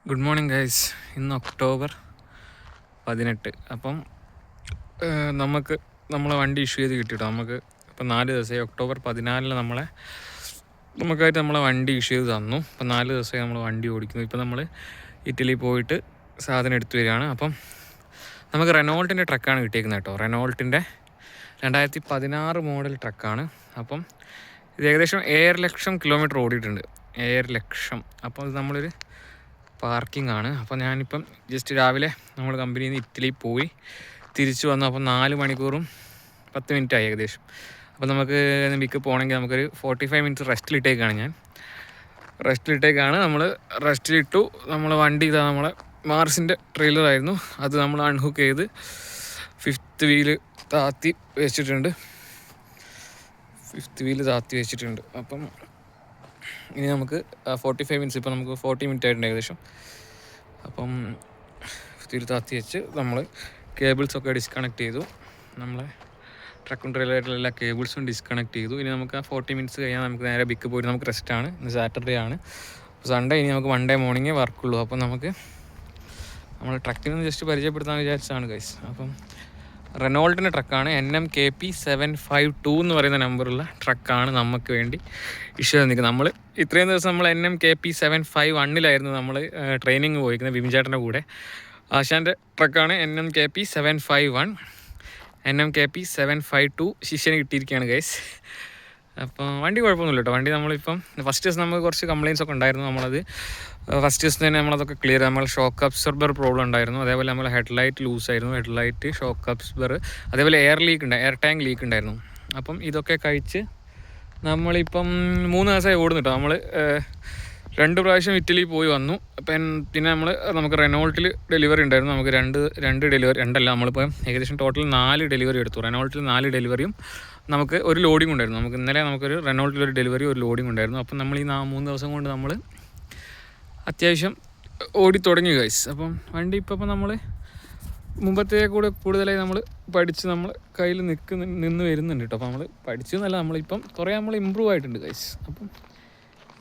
Good morning guys. ഇന്ന് October 18. അപ്പം നമ്മളെ വണ്ടി ഇഷ്യൂ ചെയ്ത് കിട്ടിയിട്ടോ. നമുക്ക് ഇപ്പം 4 ദിവസമായി. ഒക്ടോബർ 14 നമുക്കായിട്ട് നമ്മളെ വണ്ടി ഇഷ്യൂ ചെയ്ത് തന്നു. ഇപ്പം 4 ദിവസമായി നമ്മൾ വണ്ടി ഓടിക്കുന്നു. ഇപ്പം നമ്മൾ ഇറ്റലി പോയിട്ട് സാധനം എടുത്തു വരികയാണ്. അപ്പം നമുക്ക് റെനോൾട്ടിൻ്റെ ട്രക്കാണ് കിട്ടിയിരിക്കുന്നത് കേട്ടോ. റെനോൾട്ടിൻ്റെ 2016 മോഡൽ ട്രക്കാണ്. അപ്പം ഇത് ഏകദേശം 1,00,000 കിലോമീറ്റർ ഓടിയിട്ടുണ്ട്. 1,00,000. അപ്പോൾ ഇത് നമ്മളൊരു പാർക്കിംഗ് ആണ്. അപ്പോൾ ഞാനിപ്പം ജസ്റ്റ് രാവിലെ നമ്മൾ കമ്പനിയിൽ നിന്ന് ഇറ്റലി പോയി തിരിച്ചു വന്നു. അപ്പം 4 മണിക്കൂറും 10 മിനിറ്റായി ഏകദേശം. അപ്പോൾ നമുക്ക് വിക്ക് പോകണമെങ്കിൽ നമുക്കൊരു 45 മിനിറ്റ്സ് റെസ്റ്റിലിട്ടേക്കാണ്. നമ്മൾ റെസ്റ്റിലിട്ടു. നമ്മൾ വണ്ടി ഇതാ നമ്മളെ മാർസിൻ്റെ ട്രെയിലറായിരുന്നു. അത് നമ്മൾ അൺഹുക്ക് ചെയ്ത് 5th വീല് താത്തി വെച്ചിട്ടുണ്ട്. അപ്പം ഇനി നമുക്ക് 45 മിനിറ്റ്സ്, ഇപ്പോൾ നമുക്ക് 40 മിനിറ്റ് ആയിട്ടുണ്ട് ഏകദേശം. അപ്പം താത്തി വെച്ച് നമ്മൾ കേബിൾസൊക്കെ ഡിസ്കണക്ട് ചെയ്തു. നമ്മളെ ട്രക്കും ട്രെയിലറായിട്ടുള്ള എല്ലാ കേബിൾസും ഡിസ്കണക്ട് ചെയ്തു. ഇനി നമുക്ക് 40 മിനിറ്റ്സ് കഴിഞ്ഞാൽ നമുക്ക് നേരെ ബിക്ക് പോയിട്ട് നമുക്ക് റെസ്റ്റാണ്. ഇന്ന് സാറ്റർഡേ ആണ്. സൺഡേ ഇനി നമുക്ക് മൺഡേ മോർണിംഗേ വർക്കുള്ളൂ. അപ്പം നമുക്ക് നമ്മൾ ട്രക്കിനൊന്ന് ജസ്റ്റ് പരിചയപ്പെടുത്താൻ വിചാരിച്ചതാണ് ഗൈസ്. അപ്പം റെനോൾട്ടിൻ്റെ ട്രക്കാണ്. NMKP 752 എന്ന് പറയുന്ന നമ്പറുള്ള ട്രക്കാണ് നമുക്ക് വേണ്ടി ഇഷ്യൂ നിൽക്കുന്നത്. നമ്മൾ ഇത്രയും ദിവസം നമ്മൾ NMKP 751 നമ്മൾ ട്രെയിനിങ് പോയിരിക്കുന്നത് വിമിചേട്ടൻ്റെ കൂടെ. ആശാൻ്റെ ട്രക്കാണ് NMKP 751. NMKP 752 ശിഷ്യന് കിട്ടിയിരിക്കുകയാണ് ഗൈസ്. അപ്പോൾ വണ്ടി കുഴപ്പമൊന്നുമില്ല കേട്ടോ. വണ്ടി നമ്മളിപ്പം ഫസ്റ്റ് ദിവസം നമുക്ക് കുറച്ച് കംപ്ലയിൻസ് ഒക്കെ ഉണ്ടായിരുന്നു. നമ്മളത് ഫസ്റ്റ് ദിവസം തന്നെ നമ്മളതൊക്കെ ക്ലിയർ. നമ്മൾ ഷോക്ക് അബ്സോർബർ പ്രോബ്ലം ഉണ്ടായിരുന്നു. അതേപോലെ നമ്മൾ ഹെഡ്ലൈറ്റ് ലൂസായിരുന്നു. ഹെഡ്ലൈറ്റ്, ഷോക്ക് അബ്സോർബർ, അതേപോലെ എയർ ടാങ്ക് ലീക്ക് ഉണ്ടായിരുന്നു. അപ്പം ഇതൊക്കെ കഴിച്ച് നമ്മളിപ്പം 3 ദിവസമായി ഓടുന്നു കേട്ടോ. നമ്മൾ 2 പ്രാവശ്യം ഇറ്റലി പോയി വന്നു. പിന്നെ നമുക്ക് റെനോൾട്ടിൽ ഡെലിവറി ഉണ്ടായിരുന്നു. നമുക്ക് രണ്ട് ഡെലിവറി, രണ്ടല്ല, നമ്മളിപ്പോൾ ഏകദേശം ടോട്ടൽ 4 ഡെലിവറി എടുത്തു. റെനോൾട്ടിൽ 4 ഡെലിവറിയും നമുക്ക് ഒരു ലോഡിങ് ഉണ്ടായിരുന്നു. ഇന്നലെ നമുക്കൊരു റെനോൾട്ടിലൊരു ഡെലിവറി, ഒരു ലോഡിങ് ഉണ്ടായിരുന്നു. അപ്പം നമ്മൾ ഈ 3 ദിവസം കൊണ്ട് നമ്മൾ അത്യാവശ്യം ഓടി തുടങ്ങി ഗൈസ്. അപ്പം വണ്ടി ഇപ്പം നമ്മൾ മുമ്പത്തെ കൂടെ കൂടുതലായി നമ്മൾ പഠിച്ച് നമ്മൾ കയ്യിൽ നിന്ന് വരുന്നുണ്ട് കേട്ടോ. അപ്പോൾ നമ്മൾ പഠിച്ചെന്നല്ല, നമ്മളിപ്പം കുറേ ഇമ്പ്രൂവ് ആയിട്ടുണ്ട് ഗൈസ്. അപ്പം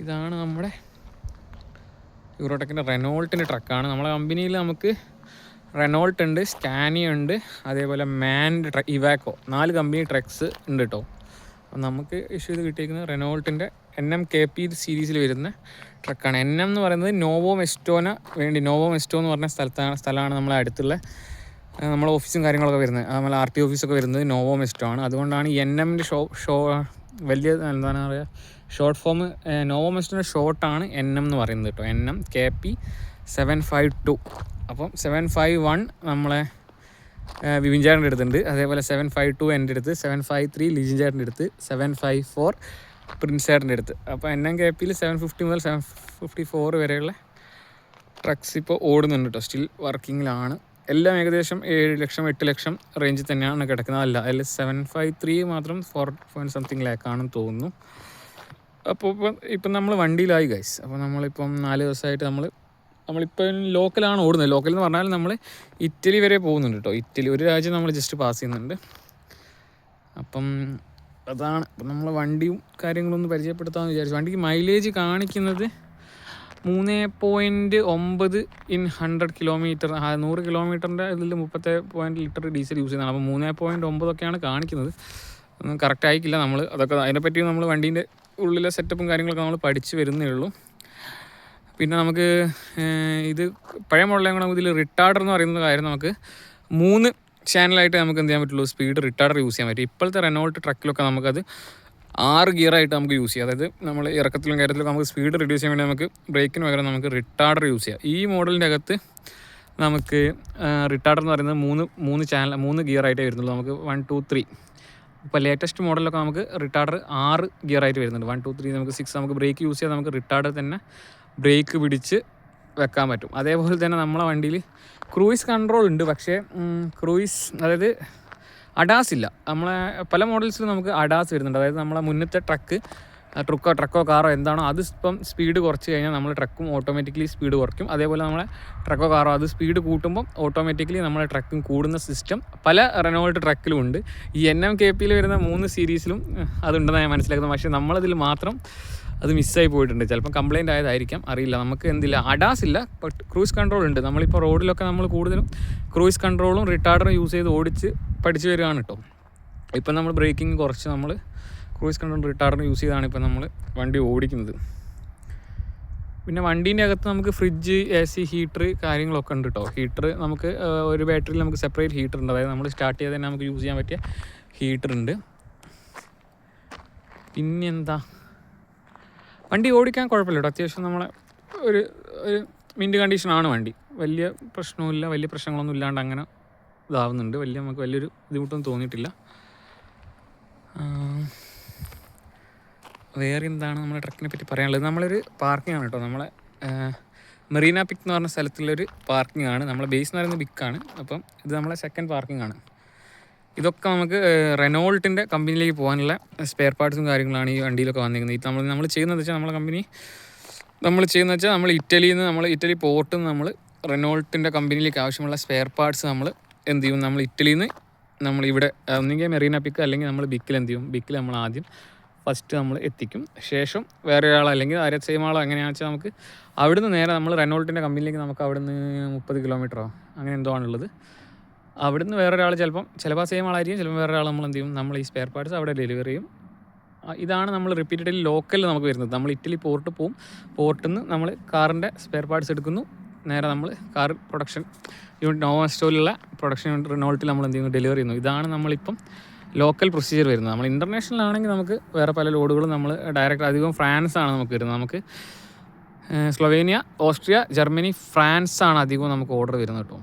ഇതാണ് നമ്മുടെ യൂറോടെക്കിൻ്റെ റെനോൾട്ടിൻ്റെ ട്രക്കാണ്. നമ്മളെ കമ്പനിയിൽ നമുക്ക് റെനോൾട്ട് ഉണ്ട്, സ്കാനിയ ഉണ്ട്, അതേപോലെ മാൻഡ് ഇവാക്കോ, 4 കമ്പനി ട്രക്സ് ഉണ്ട് കേട്ടോ. അപ്പം നമുക്ക് ഇഷ്യൂ ചെയ്ത് കിട്ടിയിരിക്കുന്നത് റെനോൾട്ടിൻ്റെ NMKP സീരീസിൽ വരുന്ന ട്രക്കാണ്. NM എന്ന് പറയുന്നത് നോവോ മെസ്റ്റോ എന്ന് പറഞ്ഞ സ്ഥലമാണ് നമ്മളെ അടുത്തുള്ള നമ്മളെ ഓഫീസും കാര്യങ്ങളൊക്കെ വരുന്നത്. നമ്മളെ RT ഓഫീസൊക്കെ വരുന്നത് നോവോ മെസ്റ്റോ ആണ്. അതുകൊണ്ടാണ് ഈ NMൻ്റെ വലിയ എന്താണ് പറയുക, ഷോർട്ട് ഫോം നോവോ മെസ്റ്റോൻ്റെ ഷോർട്ടാണ് NM എന്ന് പറയുന്നത് കേട്ടോ. NMKP 752. അപ്പം 751 നമ്മളെ വിവിൻചാറിൻ്റെ അടുത്തുണ്ട്. അതേപോലെ 752 എൻ്റെ അടുത്ത്, 753 ലിജിൻചാറിൻ്റെ അടുത്ത്, 754 പ്രിൻസാറിൻ്റെ അടുത്ത്. അപ്പോൾ NMKPയിൽ 750 മുതൽ 754 വരെയുള്ള ട്രക്സ് ഇപ്പോൾ ഓടുന്നുണ്ട് കേട്ടോ. സ്റ്റിൽ വർക്കിങ്ങിലാണ്. എല്ലാം ഏകദേശം 7,00,000 8,00,000 റേഞ്ചിൽ തന്നെയാണ് കിടക്കുന്നത്. അതിൽ 753 മാത്രം 4.something lakh ആണെന്ന് തോന്നുന്നു. അപ്പോൾ ഇപ്പം നമ്മൾ വണ്ടിയിലായി ഗൈസ്. അപ്പോൾ നമ്മളിപ്പം 4 ദിവസമായിട്ട് നമ്മളിപ്പം ലോക്കലാണ് ഓടുന്നത്. ലോക്കൽ എന്ന് പറഞ്ഞാൽ നമ്മൾ ഇറ്റലി വരെ പോകുന്നുണ്ട് കേട്ടോ. ഇറ്റലി ഒരു രാജ്യം നമ്മൾ ജസ്റ്റ് പാസ് ചെയ്യുന്നുണ്ട്. അപ്പം അതാണ്. അപ്പം നമ്മൾ വണ്ടിയും കാര്യങ്ങളൊന്നും പരിചയപ്പെടുത്താമെന്ന് വിചാരിച്ചു. വണ്ടിക്ക് മൈലേജ് കാണിക്കുന്നത് 3.9 ഇൻ 100 കിലോമീറ്റർ. 100 കിലോമീറ്ററിൻ്റെ ഇതിൽ 30 ലിറ്റർ ഡീസൽ യൂസ് ചെയ്യുന്നതാണ്. അപ്പോൾ 3.9 ഒക്കെയാണ് കാണിക്കുന്നത്. ഒന്നും കറക്റ്റ് ആയിക്കില്ല. അതിനെപ്പറ്റി നമ്മൾ വണ്ടീൻ്റെ ഉള്ളിലെ സെറ്റപ്പും കാര്യങ്ങളൊക്കെ നമ്മൾ പഠിച്ച് വരുന്നേ ഉള്ളൂ. പിന്നെ നമുക്ക് ഇത് പഴയ മോഡലായ കൂടെ ഇതിൽ റിട്ടാർഡർ എന്ന് പറയുന്ന കാര്യം നമുക്ക് 3 ചാനലായിട്ട് നമുക്ക് എന്ത് ചെയ്യാൻ പറ്റുള്ളൂ, സ്പീഡ് റിട്ടാർഡർ യൂസ് ചെയ്യാൻ പറ്റും. ഇപ്പോഴത്തെ റെനോൾട്ട് ട്രക്കിലൊക്കെ നമുക്കത് 6 ഗിയറായിട്ട് നമുക്ക് യൂസ് ചെയ്യാം. അതായത് നമ്മൾ ഇറക്കത്തിലും കയറ്റത്തിലും നമുക്ക് സ്പീഡ് റിഡ്യൂസ് ചെയ്യാൻ വേണ്ടി നമുക്ക് ബ്രേക്കിന് പകരം നമുക്ക് റിട്ടാർഡർ യൂസ് ചെയ്യാം. ഈ മോഡലിൻ്റെ അകത്ത് നമുക്ക് റിട്ടാർഡർ എന്ന് പറയുന്നത് 3 ഗിയറായിട്ടേ വരുന്നുള്ളൂ. നമുക്ക് 1 2 3. ഇപ്പോൾ ലേറ്റസ്റ്റ് മോഡലൊക്കെ നമുക്ക് റിട്ടാർഡർ 6 ഗിയറായിട്ട് വരുന്നുണ്ട്. 1 2 3 നമുക്ക് 6. നമുക്ക് ബ്രേക്ക് യൂസ് ചെയ്യാൻ നമുക്ക് റിട്ടാർഡർ തന്നെ ബ്രേക്ക് പിടിച്ച് വെക്കാൻ പറ്റും. അതേപോലെ തന്നെ നമ്മളെ വണ്ടിയിൽ ക്രൂയിസ് കൺട്രോൾ ഉണ്ട്. പക്ഷേ അതായത് അഡാസ് ഇല്ല. നമ്മളെ പല മോഡൽസിലും നമുക്ക് അഡാസ് വരുന്നുണ്ട്. അതായത് നമ്മളെ മുന്നത്തെ ട്രക്കോ കാറോ എന്താണോ അത് ഇപ്പം സ്പീഡ് കുറച്ച് കഴിഞ്ഞാൽ നമ്മൾ ട്രക്കും ഓട്ടോമാറ്റിക്കലി സ്പീഡ് കുറയ്ക്കും. അതേപോലെ നമ്മളെ ട്രക്കോ കാറോ അത് സ്പീഡ് കൂട്ടുമ്പം ഓട്ടോമാറ്റിക്കലി നമ്മളെ ട്രക്കും കൂടുന്ന സിസ്റ്റം പല റെനോൾട്ട് ട്രക്കിലും ഉണ്ട്. ഈ NMKPയിൽ വരുന്ന 3 സീരീസിലും അതുണ്ടെന്ന് ഞാൻ മനസ്സിലാക്കുന്നത്. പക്ഷേ നമ്മളതിൽ മാത്രം അത് മിസ്സായി പോയിട്ടുണ്ട്. ചിലപ്പോൾ കംപ്ലയിൻ്റ് ആയതായിരിക്കാം, അറിയില്ല. നമുക്ക് എന്തില്ല അഡാസ് ഇല്ല, ബട്ട് ക്രൂസ് കൺട്രോൾ ഉണ്ട്. നമ്മളിപ്പോൾ റോഡിലൊക്കെ നമ്മൾ കൂടുതലും ക്രൂസ് കൺട്രോളും റിട്ടാർഡറും യൂസ് ചെയ്ത് ഓടിച്ച് പഠിച്ച് വരികയാണ് കേട്ടോ. ഇപ്പം നമ്മൾ ബ്രേക്കിംഗ് കുറച്ച് നമ്മൾ ക്രൂസ് കൺട്രോൾ റിട്ടാർഡറും യൂസ് ചെയ്താണ് ഇപ്പം നമ്മൾ വണ്ടി ഓടിക്കുന്നത്. പിന്നെ വണ്ടീൻ്റെ അകത്ത് നമുക്ക് ഫ്രിഡ്ജ്, AC, ഹീറ്റർ കാര്യങ്ങളൊക്കെ ഉണ്ട് കേട്ടോ. ഹീറ്റർ നമുക്ക് ഒരു ബാറ്ററിയിൽ നമുക്ക് സെപ്പറേറ്റ് ഹീറ്റർ ഉണ്ട്. അതായത് നമ്മൾ സ്റ്റാർട്ട് ചെയ്ത് തന്നെ നമുക്ക് യൂസ് ചെയ്യാൻ പറ്റിയ ഹീറ്റർ ഉണ്ട്. പിന്നെ എന്താ, വണ്ടി ഓടിക്കാൻ കുഴപ്പമില്ല കേട്ടോ. അത്യാവശ്യം നമ്മളെ ഒരു മിൻറ്റ് കണ്ടീഷനാണ് വണ്ടി. വലിയ പ്രശ്നമില്ല, വലിയ പ്രശ്നങ്ങളൊന്നും ഇല്ലാണ്ട് അങ്ങനെ ഇതാവുന്നുണ്ട്. നമുക്ക് വലിയൊരു ബുദ്ധിമുട്ടൊന്നും തോന്നിയിട്ടില്ല. വേറെ എന്താണ് നമ്മുടെ ട്രക്കിനെ പറ്റി പറയാനുള്ളത്? നമ്മളൊരു പാർക്കിംഗ് ആണ് കേട്ടോ. നമ്മളെ മെറീന പിക്ക് എന്ന് പറഞ്ഞ സ്ഥലത്തുള്ളൊരു പാർക്കിംഗ് ആണ്. നമ്മളെ ബേസ് എന്ന് പറയുന്നത് ബിക്കാണ്. അപ്പം ഇത് നമ്മളെ സെക്കൻഡ് പാർക്കിംഗ് ആണ്. ഇതൊക്കെ നമുക്ക് റെനോൾട്ടിൻ്റെ കമ്പനിയിലേക്ക് പോകാനുള്ള സ്പെയർ പാർട്സും കാര്യങ്ങളാണ് ഈ വണ്ടിയിലൊക്കെ വന്നിരിക്കുന്നത്. ഇത് നമ്മൾ ചെയ്യുന്നത് വെച്ചാൽ നമ്മളെ കമ്പനി നമ്മൾ ഇറ്റലിയിൽ നിന്ന് ഇറ്റലി പോർട്ടിൽ നിന്ന് നമ്മൾ റെനോൾട്ടിൻ്റെ കമ്പനിയിലേക്ക് ആവശ്യമുള്ള സ്പെയർ പാർട്സ് നമ്മൾ എന്ത് ചെയ്യും, നമ്മൾ ഇറ്റലിയിൽ നിന്ന് നമ്മളിവിടെ ഒന്നെങ്കിൽ മെറീന പിക്ക് അല്ലെങ്കിൽ നമ്മൾ ബിക്കിൽ എന്ത് ചെയ്യും, ബിക്കിൽ നമ്മൾ ആദ്യം ഫസ്റ്റ് നമ്മൾ എത്തിക്കും. ശേഷം വേറെ ഒരാൾ അല്ലെങ്കിൽ സെയിം ആളോ എങ്ങനെയാണെന്ന് വെച്ചാൽ നമുക്ക് അവിടുന്ന് നേരെ നമ്മൾ റെനോൾട്ടിൻ്റെ കമ്പനിയിലേക്ക് നമുക്ക് അവിടുന്ന് 30 കിലോമീറ്ററോ അങ്ങനെ എന്തോ ആണുള്ളത്. അവിടുന്ന് വേറൊരാൾ ചിലപ്പോൾ സെയിം ആളായിരിക്കും, ചിലപ്പോൾ വേറെ ആൾ നമ്മൾ എന്ത് ചെയ്യും, നമ്മൾ ഈ സ്പെയർ പാർട്സ് അവിടെ ഡെലിവറി ചെയ്യും. ഇതാണ് നമ്മൾ റിപ്പീറ്റഡലി ലോക്കലിൽ നമുക്ക് വരുന്നത്. നമ്മൾ ഇറ്റലി പോർട്ട് പോവും, പോർട്ടിൽ നിന്ന് നമ്മൾ കാറിൻ്റെ സ്പെയർ പാർട്സ് എടുക്കുന്നു, നേരെ നമ്മൾ കാർ പ്രൊഡക്ഷൻ യൂണിറ്റ് നോവ സ്റ്റോറിലുള്ള പ്രൊഡക്ഷൻ യൂണിറ്റ് റിനോൾട്ടിൽ നമ്മൾ എന്ത് ചെയ്യുന്നു, ഡെലിവറി ചെയ്യുന്നു. ഇതാണ് നമ്മളിപ്പം ലോക്കൽ പ്രൊസീജിയർ വരുന്നത്. നമ്മൾ ഇൻ്റർനാഷണൽ ആണെങ്കിൽ നമുക്ക് വേറെ പല ലോഡുകളും നമ്മൾ ഡയറക്റ്റ്, അധികം ഫ്രാൻസാണ് നമുക്ക് വരുന്നത്. നമുക്ക് സ്ലൊവേനിയ, ഓസ്ട്രിയ, ജർമ്മനി, ഫ്രാൻസാണ് അധികവും നമുക്ക് ഓർഡർ വരുന്നത് കേട്ടോ.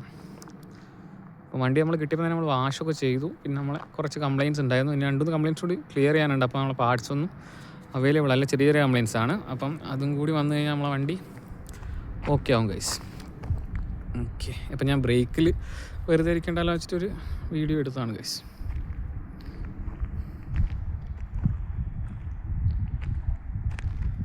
അപ്പോൾ വണ്ടി നമ്മൾ കിട്ടിയപ്പോൾ തന്നെ നമ്മൾ വാഷൊക്കെ ചെയ്തു. പിന്നെ നമ്മളെ കുറച്ച് കംപ്ലയിൻറ്റ്സ് ഉണ്ടായിരുന്നു. ഇനി 2-3 കംപ്ലയിൻറ്റ്സ് കൂടി ക്ലിയർ ചെയ്യാനുണ്ട്. അപ്പോൾ നമ്മളെ പാർട്സ് ഒന്നും അവൈലബിൾ അല്ല, ചെറിയ ചെറിയ കംപ്ലയിൻറ്റ്സ് ആണ്. അപ്പം അതും കൂടി വന്നു കഴിഞ്ഞാൽ നമ്മളെ വണ്ടി ഓക്കെ ആവും ഗൈസ്. ഓക്കെ, അപ്പം ഞാൻ ബ്രേക്കിൽ വെറുതെ ഇരിക്കേണ്ടല്ലോ വെച്ചിട്ടൊരു വീഡിയോ എടുത്താണ് ഗൈസ്.